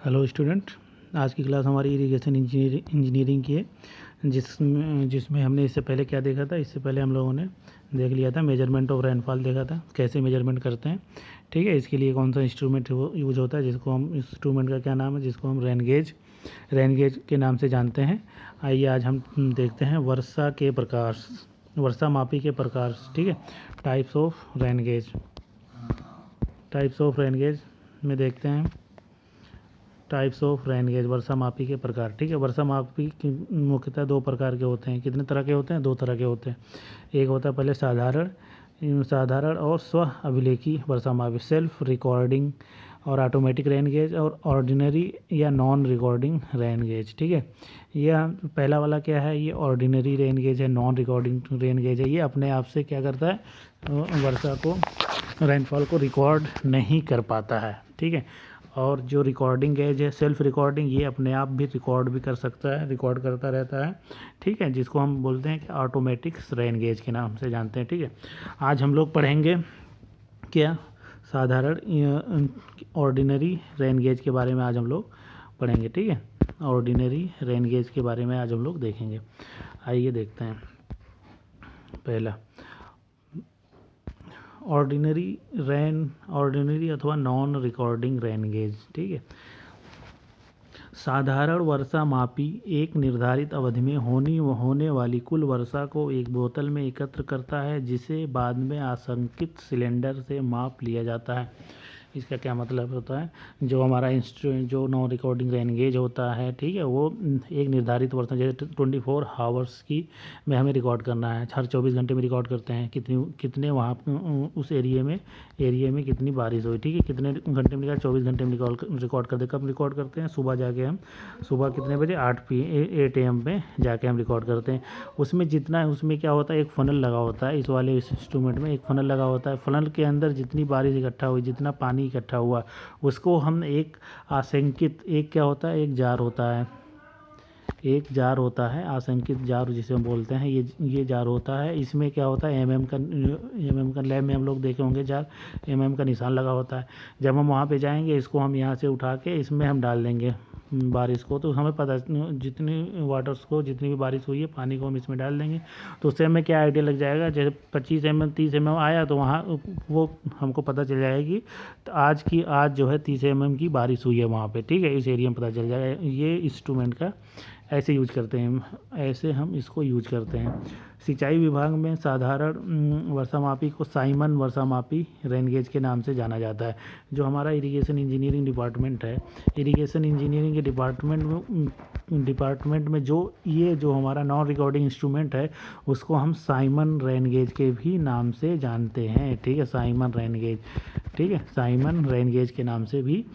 Hello student, आज की class हमारी इरिगेशन इंजीनियरिंग की है, जिसमें हमने इससे पहले क्या देखा था। इससे पहले हम लोगों ने देख लिया था मेजरमेंट ऑफ रेनफॉल देखा था, कैसे मेजरमेंट करते हैं। ठीक है, इसके लिए कौन सा इंस्ट्रूमेंट यूज होता है, जिसको हम इंस्ट्रूमेंट का क्या नाम है, जिसको हम रेन गेज के नाम से जानते हैं। आइए आज हम देखते हैं वर्षा मापी के प्रकार। ठीक है, टाइप्स ऑफ रेन गेज में देखते हैं टाइप्स ऑफ रेन गेज, वर्षा मापी के प्रकार। ठीक है, वर्षा मापी की मुख्यतः दो प्रकार के होते हैं। कितने तरह के होते हैं? दो तरह के होते हैं। एक होता है पहले साधारण और स्व अभिलेखी वर्षा मापी, सेल्फ रिकॉर्डिंग और ऑटोमेटिक रेन गेज, और ऑर्डिनरी या नॉन रिकॉर्डिंग रेन गेज। ठीक है, यह पहला वाला क्या है? ये ऑर्डिनरी रेन गेज है, नॉन रिकॉर्डिंग रेन गेज है। ये अपने आप से क्या करता है? वर्षा को, रेनफॉल को रिकॉर्ड नहीं कर पाता है। ठीक है, और जो रिकॉर्डिंग गेज है, सेल्फ रिकॉर्डिंग, ये अपने आप भी रिकॉर्ड भी कर सकता है, रिकॉर्ड करता रहता है। ठीक है, जिसको हम बोलते हैं कि ऑटोमेटिक रेन गेज के नाम से जानते हैं। ठीक है, आज हम लोग पढ़ेंगे क्या? साधारण ऑर्डिनरी रेन गेज के बारे में आज हम लोग पढ़ेंगे। ठीक है, ऑर्डिनरी रेन गेज के बारे में आज हम लोग देखेंगे। आइए देखते हैं। पहला, ऑर्डिनरी अथवा नॉन रिकॉर्डिंग रेन गेज। ठीक है, साधारण वर्षा मापी एक निर्धारित अवधि में होने वाली कुल वर्षा को एक बोतल में एकत्र करता है, जिसे बाद में आसंकित सिलेंडर से माप लिया जाता है। इसका क्या मतलब होता है? जो हमारा जो नॉन रिकॉर्डिंग रेन गेज होता है, ठीक है, वो एक निर्धारित वर्षा, जैसे 24 हावर्स की में हमें रिकॉर्ड करना है। हर 24 घंटे में रिकॉर्ड करते हैं कितने वहाँ उस एरिया में कितनी बारिश हुई। ठीक है, कितने घंटे में 24 घंटे में रिकॉर्ड करते हैं। कब रिकॉर्ड करते हैं? सुबह जाके हम सुबह कितने बजे? 8 AM पे जाके हम रिकॉर्ड करते हैं। उसमें क्या होता है? एक फनल लगा होता है। इस वाले इंस्ट्रूमेंट में एक फनल लगा होता है। फनल के अंदर जितनी बारिश इकट्ठा हुई, जितना पानी इकट्ठा हुआ, उसको हम एक क्या होता है? एक जार होता है, आसंकित जार जिसे हम बोलते हैं। ये जार होता है। इसमें क्या होता है? एमएम का लैब में हम लोग देखे होंगे, जार एमएम का निशान लगा होता है। जब हम वहाँ पे जाएंगे, इसको हम यहाँ से उठा के इसमें हम डाल देंगे बारिश को, तो हमें पता जितनी भी बारिश हुई है, पानी को हम इसमें डाल देंगे, तो उससे हमें क्या आइडिया लग जाएगा। जैसे 25 mm 30 mm आया, तो वहाँ वो हमको पता चल जाएगी तो आज जो है 30 mm की बारिश हुई है वहाँ पे। ठीक है, इस एरिया में पता चल जाएगा। ये इंस्ट्रूमेंट का ऐसे यूज करते हैं, ऐसे हम इसको यूज करते हैं। सिंचाई विभाग में साधारण वर्षा मापी को साइमन वर्षा मापी रेन गेज के नाम से जाना जाता है। जो हमारा इरिगेशन इंजीनियरिंग डिपार्टमेंट है, इरिगेशन इंजीनियरिंग के डिपार्टमेंट में जो हमारा नॉन रिकॉर्डिंग इंस्ट्रूमेंट है, उसको हम साइमन रेन गेज के भी नाम से जानते हैं। ठीक है, साइमन रेन गेज। ठीक है, साइमन रेन गेज के नाम से भी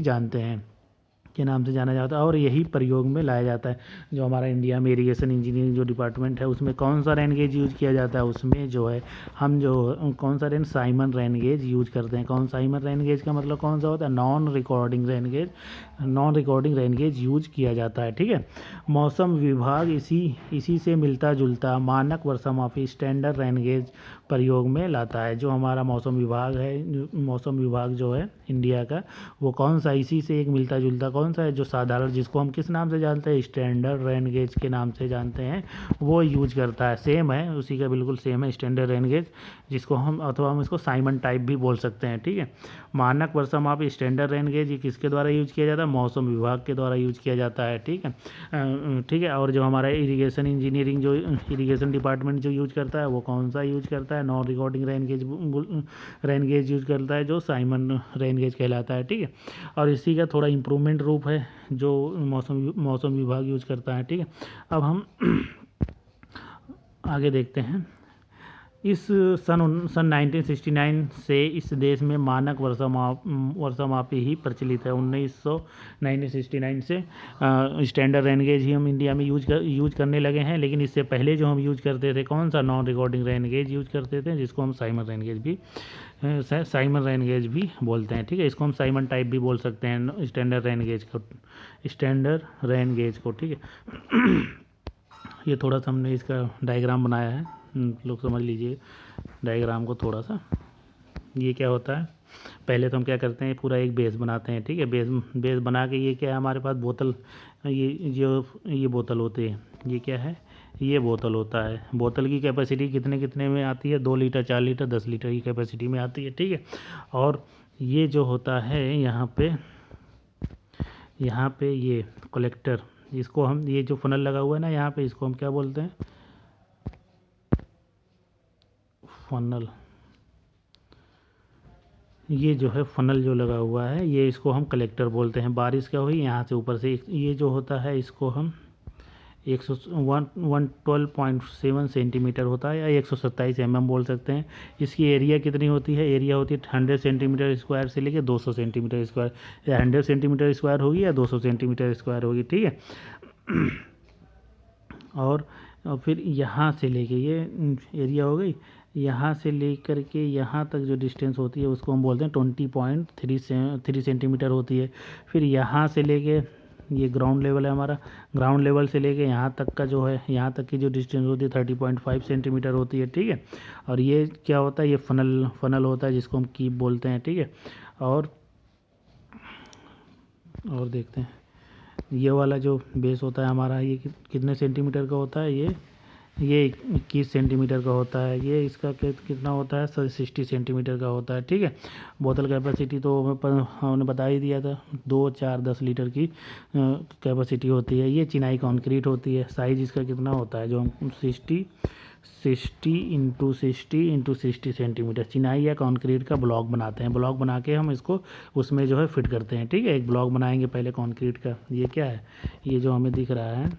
जानते हैं, के नाम से जाना जाता है, और यही प्रयोग में लाया जाता है। जो हमारा इंडिया में इरिगेशन इंजीनियरिंग जो डिपार्टमेंट है, उसमें कौन सा रेन गेज यूज किया जाता है? उसमें जो है हम कौन सा साइमन रेन गेज यूज करते हैं। साइमन रेन गेज का मतलब कौन सा होता है? Non recording rain gauge use किया जाता है। ठीक है, मौसम विभाग इसी से मिलता जुलता मानक वर्षा मापी स्टैंडर्ड रेन गेज प्रयोग में लाता है। जो हमारा मौसम विभाग जो है इंडिया का, वो कौन सा इसी से एक मिलता जुलता कौन सा है? जो साधारण, जिसको हम किस नाम से जानते हैं? स्टैंडर्ड रेन गेज के नाम से जानते हैं, वो यूज करता है। सेम है, उसी का बिल्कुल सेम है स्टैंडर्ड रेन गेज, जिसको हम इसको साइमन टाइप भी बोल सकते हैं। ठीक है, मानक वर्षा मापी स्टैंडर्ड रेन गेज ये किसके द्वारा यूज किया जाता है? मौसम विभाग के द्वारा यूज किया जाता है। ठीक है, और जो हमारा इरिगेशन इंजीनियरिंग जो इरिगेशन डिपार्टमेंट जो यूज करता है, वो कौन सा यूज करता है? Non recording rain gauge use करता है, जो साइमन रेन गेज कहलाता है। ठीक है, और इसी का थोड़ा इम्प्रूवमेंट रूप है जो मौसम विभाग यूज करता है। ठीक है, अब हम आगे देखते हैं। इस सन 1969 से इस देश में मानक वर्षा मापी ही प्रचलित है। 1969 से स्टैंडर्ड रेन गेज ही हम इंडिया में यूज करने लगे हैं। लेकिन इससे पहले जो हम यूज करते थे, कौन सा? Non recording rain gauge use करते थे, जिसको हम साइमन रेन गेज भी बोलते हैं। ठीक है, इसको हम साइमन टाइप भी बोल सकते हैं, स्टैंडर्ड रेन गेज को। ठीक है, ये थोड़ा सा हमने इसका डायग्राम बनाया है, लोग समझ लीजिए डायग्राम को थोड़ा सा। ये क्या होता है? पहले तो हम क्या करते हैं, पूरा एक बेस बनाते हैं, ठीक है। बेस बना के ये क्या है हमारे पास, बोतल, ये बोतल होती है, ये क्या है, ये बोतल होता है। बोतल की कैपेसिटी कितने में आती है, 2 लीटर, 4 लीटर, 10 लीटर की कैपेसिटी में आती है, ठीक है। और ये जो होता है यहाँ पे ये कलेक्टर, इसको हम, ये जो फनल लगा हुआ है ना यहाँ पे, इसको हम क्या बोलते हैं, फनल। ये जो है फनल जो लगा हुआ है, ये इसको हम कलेक्टर बोलते हैं। बारिश क्या हुई यहाँ से ऊपर से, ये जो होता है इसको हम 112.7 सेंटीमीटर होता है, या 127 mm बोल सकते हैं। इसकी एरिया कितनी होती है, एरिया होती है 100 सेंटीमीटर स्क्वायर से लेकर 200 सेंटीमीटर स्क्वायर, या 100 सेंटीमीटर स्क्वायर होगी या 200 सेंटीमीटर स्क्वायर होगी, ठीक है। और फिर यहाँ से लेके, ये एरिया हो गई, यहाँ से लेकर के यहाँ तक जो डिस्टेंस होती है उसको हम बोलते हैं 20.3 सेंटीमीटर होती है। फिर यहाँ से लेके, ये ग्राउंड लेवल है हमारा, ग्राउंड लेवल से लेके यहाँ तक का जो है, यहाँ तक की जो डिस्टेंस होती है 30.5 सेंटीमीटर होती है, ठीक है। और ये क्या होता है, ये फनल होता है जिसको हम कीप बोलते हैं, ठीक है। और देखते हैं, ये वाला जो बेस होता है हमारा, ये कितने सेंटीमीटर का होता है, ये 21 सेंटीमीटर का होता है। ये इसका कितना होता है, 60 सेंटीमीटर का होता है, ठीक है। बोतल कैपेसिटी तो हमने बता ही दिया था, 2, 4, 10 लीटर की कैपेसिटी होती है। ये चिनाई कंक्रीट होती है। साइज़ इसका कितना होता है, जो हम 60 इंटू 60 सेंटीमीटर चिनाई या कंक्रीट का ब्लॉक बनाते हैं। ब्लॉक बना के हम इसको उसमें जो है फिट करते हैं, ठीक है। एक ब्लॉक बनाएंगे पहले कंक्रीट का। ये क्या है, ये जो हमें दिख रहा है,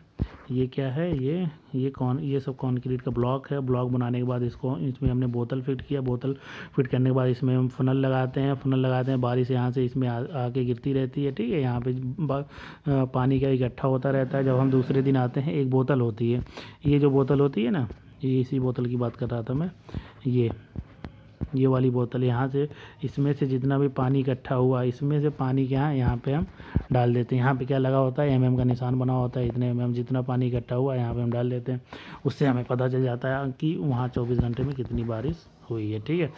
ये क्या है, ये सब कंक्रीट का ब्लॉक है। ब्लॉक बनाने के बाद इसमें हमने बोतल फिट किया। बोतल फिट करने के बाद इसमें हम फनल लगाते हैं। बारिश यहाँ से इसमें आके गिरती रहती है, ठीक है। यहाँ पे पानी का इकट्ठा होता रहता है। जब हम दूसरे दिन आते हैं, एक बोतल होती है, ये जो बोतल होती है ना, ये इसी बोतल की बात कर रहा था मैं, ये वाली बोतल, यहाँ से इसमें से जितना भी पानी इकट्ठा हुआ, इसमें से पानी क्या है, यहाँ पे हम डाल देते हैं। यहाँ पे क्या लगा होता है, mm का निशान बना होता है, इतने mm जितना पानी इकट्ठा हुआ यहाँ पे हम डाल देते हैं। उससे हमें पता चल जाता है कि वहाँ 24 घंटे में कितनी बारिश हुई है, ठीक है।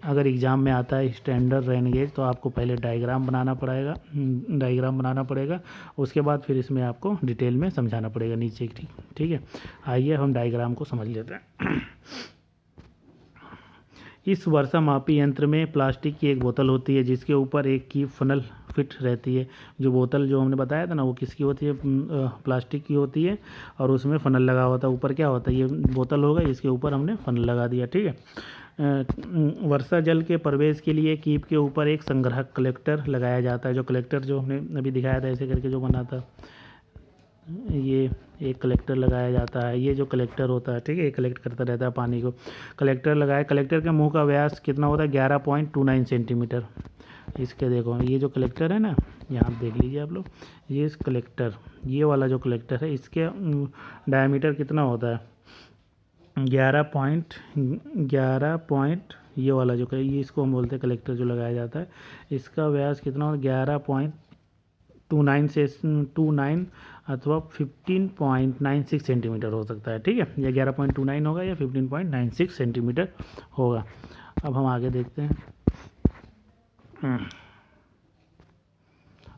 अगर एग्ज़ाम में आता है स्टैंडर्ड रेन गेज, तो आपको पहले डायग्राम बनाना पड़ेगा, उसके बाद फिर इसमें आपको डिटेल में समझाना पड़ेगा नीचे, ठीक है। आइए हम डायग्राम को समझ लेते हैं। इस वर्षा मापी यंत्र में प्लास्टिक की एक बोतल होती है जिसके ऊपर एक की फनल फिट रहती है। जो बोतल जो हमने बताया था ना, वो किसकी होती है, प्लास्टिक की होती है, और उसमें फनल लगा होता है। ऊपर क्या होता है, ये बोतल होगा, इसके ऊपर हमने फनल लगा दिया, ठीक है। वर्षा जल के प्रवेश के लिए कीप के ऊपर एक संग्रहक कलेक्टर लगाया जाता है। जो कलेक्टर जो हमने अभी दिखाया था ऐसे करके जो बना था, ये एक कलेक्टर लगाया जाता है। ये जो कलेक्टर होता है, ठीक है, ये कलेक्ट करता रहता है पानी को। कलेक्टर लगाया, कलेक्टर के मुंह का व्यास कितना होता है, 11.29 सेंटीमीटर। इसके देखो, ये जो कलेक्टर है ना, यहाँ देख लीजिए आप लोग, ये इस कलेक्टर, ये वाला जो कलेक्टर है, इसके डायमीटर कितना होता है, 11 ये वाला जो ये इसको हम बोलते हैं कलेक्टर जो लगाया जाता है, इसका व्यास कितना होता है, 11.29 से 29 अथवा 15.96 सेंटीमीटर हो सकता है, ठीक है। या 11.29 होगा या 15.96 सेंटीमीटर होगा। अब हम आगे देखते हैं।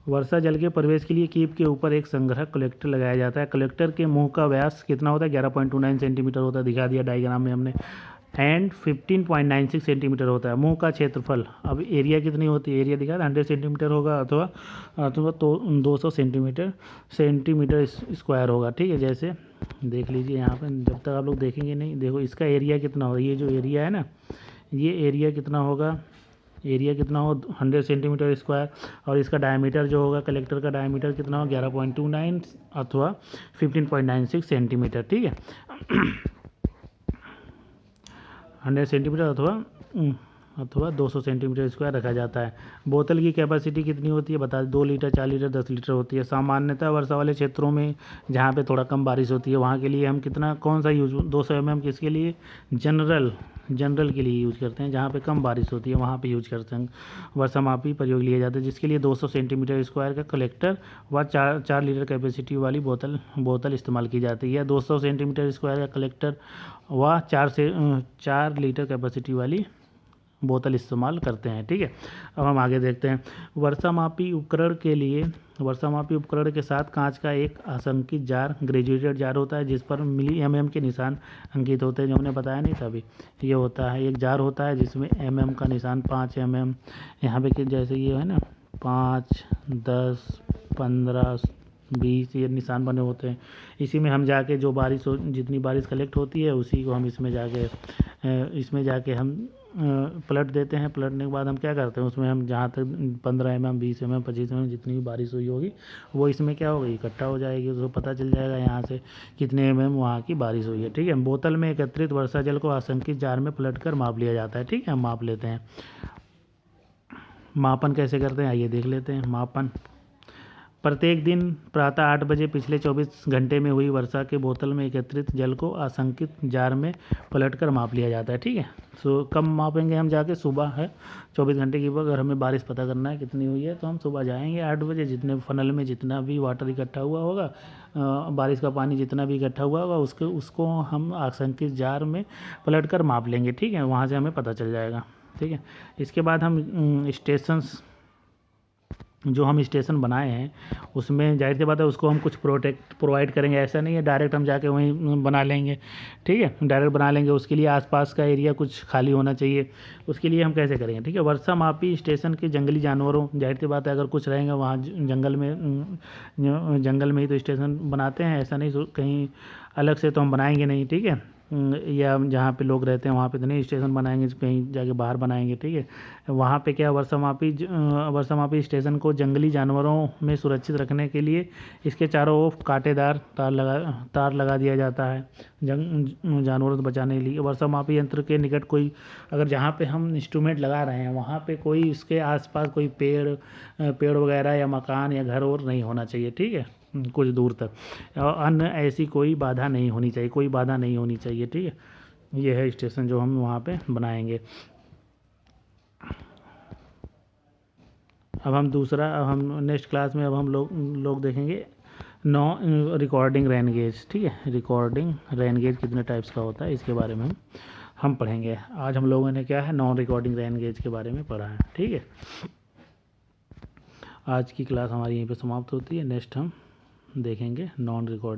वर्षा जल के प्रवेश के लिए कीप के ऊपर एक संग्रह कलेक्टर लगाया जाता है। कलेक्टर के मुंह का व्यास कितना होता है, 11.29 सेंटीमीटर होता है, दिखा दिया डायग्राम में हमने। एंड 15.96 सेंटीमीटर होता है। मुंह का क्षेत्रफल, अब एरिया कितनी होती है, एरिया दिखा 100 सेंटीमीटर होगा अथवा तो 200 सेंटीमीटर स्क्वायर होगा, ठीक है। जैसे देख लीजिए यहाँ पे, जब तक आप लोग देखेंगे नहीं, देखो इसका एरिया कितना होगा, ये जो एरिया है ना, ये एरिया कितना होगा, 100 सेंटीमीटर स्क्वायर, और इसका डायमीटर जो होगा, कलेक्टर का डायमीटर कितना होगा, 11.29 अथवा 15.96 सेंटीमीटर, ठीक है। 100 सेंटीमीटर अथवा 200 सेंटीमीटर स्क्वायर रखा जाता है। बोतल की कैपेसिटी कितनी होती है बता, 2 लीटर, 4 लीटर, 10 लीटर होती है। सामान्यतः वर्षा वाले क्षेत्रों में जहाँ पे थोड़ा कम बारिश होती है, वहाँ के लिए हम कौन सा यूज, 200 mm किसके लिए, जनरल के लिए यूज करते हैं। जहाँ पे कम बारिश होती है वहाँ पे यूज करते हैं, वर्षा मापी प्रयोग लिया जाता है, जिसके लिए 200 सेंटीमीटर स्क्वायर का कलेक्टर व 4 लीटर कैपेसिटी वाली बोतल इस्तेमाल की जाती है। 200 सेंटीमीटर स्क्वायर का कलेक्टर व 4 लीटर कैपेसिटी वाली बोतल इस्तेमाल करते हैं। ठीक है, अब हम आगे देखते हैं। वर्षामापी उपकरण के लिए, वर्षामापी उपकरण के साथ कांच का एक आसंकित जार, ग्रेजुएटेड जार होता है जिस पर मिली के निशान अंकित होते हैं, जो हमने बताया नहीं था अभी। ये होता है, एक जार होता है जिसमें का निशान 5 यहाँ पे जैसे ये है ना 5, 10, 15, 20 ये निशान बने होते हैं। इसी में हम जाके जो बारिश हो, जितनी बारिश कलेक्ट होती है उसी को हम इसमें जाके हम पलट देते हैं। पलटने के बाद हम क्या करते हैं, उसमें हम जहाँ तक 15 20 25 जितनी भी बारिश हुई होगी वो इसमें क्या होगी, इकट्ठा हो जाएगी। उसको पता चल जाएगा यहाँ से कितने वहाँ की बारिश हुई है। ठीक है, बोतल में एकत्रित वर्षा जल को आसंकित जार में पलट कर माप लिया जाता है। ठीक है, हम माप लेते हैं। मापन कैसे करते हैं आइए देख लेते हैं। मापन, प्रत्येक दिन प्रातः 8 बजे पिछले 24 घंटे में हुई वर्षा के बोतल में एकत्रित जल को आसंकित जार में पलटकर माप लिया जाता है। ठीक है, सो कब मापेंगे हम जाके, सुबह है 24 घंटे की। अगर हमें बारिश पता करना है कितनी हुई है तो हम सुबह जाएंगे 8 बजे, जितने फनल में जितना भी वाटर इकट्ठा हुआ होगा, बारिश का पानी जितना भी इकट्ठा हुआ होगा उसको हम आसंकित जार में पलट कर माप लेंगे। ठीक है, वहाँ से हमें पता चल जाएगा। ठीक है, इसके बाद हम जो हम स्टेशन बनाए हैं उसमें जाहिर सी बात है उसको हम कुछ प्रोवाइड करेंगे। ऐसा नहीं है डायरेक्ट हम जाके वहीं बना लेंगे। ठीक है, डायरेक्ट बना लेंगे, उसके लिए आसपास का एरिया कुछ खाली होना चाहिए। उसके लिए हम कैसे करेंगे, ठीक है, वर्षा मापी स्टेशन के जंगली जानवरों, जाहिर सी बात है अगर कुछ रहेंगे वहाँ जंगल में ही तो स्टेशन बनाते हैं, ऐसा नहीं कहीं अलग से तो हम बनाएंगे नहीं। ठीक है, या जहाँ पे लोग रहते हैं वहाँ पे तो नहीं स्टेशन बनाएंगे, कहीं जाके बाहर बनाएंगे। ठीक है, वहाँ पे क्या वर्षामापी स्टेशन को जंगली जानवरों में सुरक्षित रखने के लिए इसके चारों ओर कांटेदार तार लगा दिया जाता है जानवरों से बचाने के लिए। वर्षामापी यंत्र के निकट कोई, अगर जहाँ पे हम इंस्ट्रूमेंट लगा रहे हैं वहाँ पे कोई इसके आसपास कोई पेड़ वगैरह या मकान या घर और नहीं होना चाहिए। ठीक है, कुछ दूर तक, और अन्य ऐसी कोई बाधा नहीं होनी चाहिए, कोई बाधा नहीं होनी चाहिए। ठीक है, ये है स्टेशन जो हम वहाँ पे बनाएंगे। अब हम नेक्स्ट क्लास में अब हम लोग देखेंगे रिकॉर्डिंग रेन गेज। ठीक है, रिकॉर्डिंग रेन गेज कितने टाइप्स का होता है इसके बारे में हम पढ़ेंगे। आज हम लोगों ने क्या है, नॉन रिकॉर्डिंग रेन गेज के बारे में पढ़ा है। ठीक है, आज की क्लास हमारी यहीं पे समाप्त होती है। नेक्स्ट हम देखेंगे नॉन रिकॉर्डिंग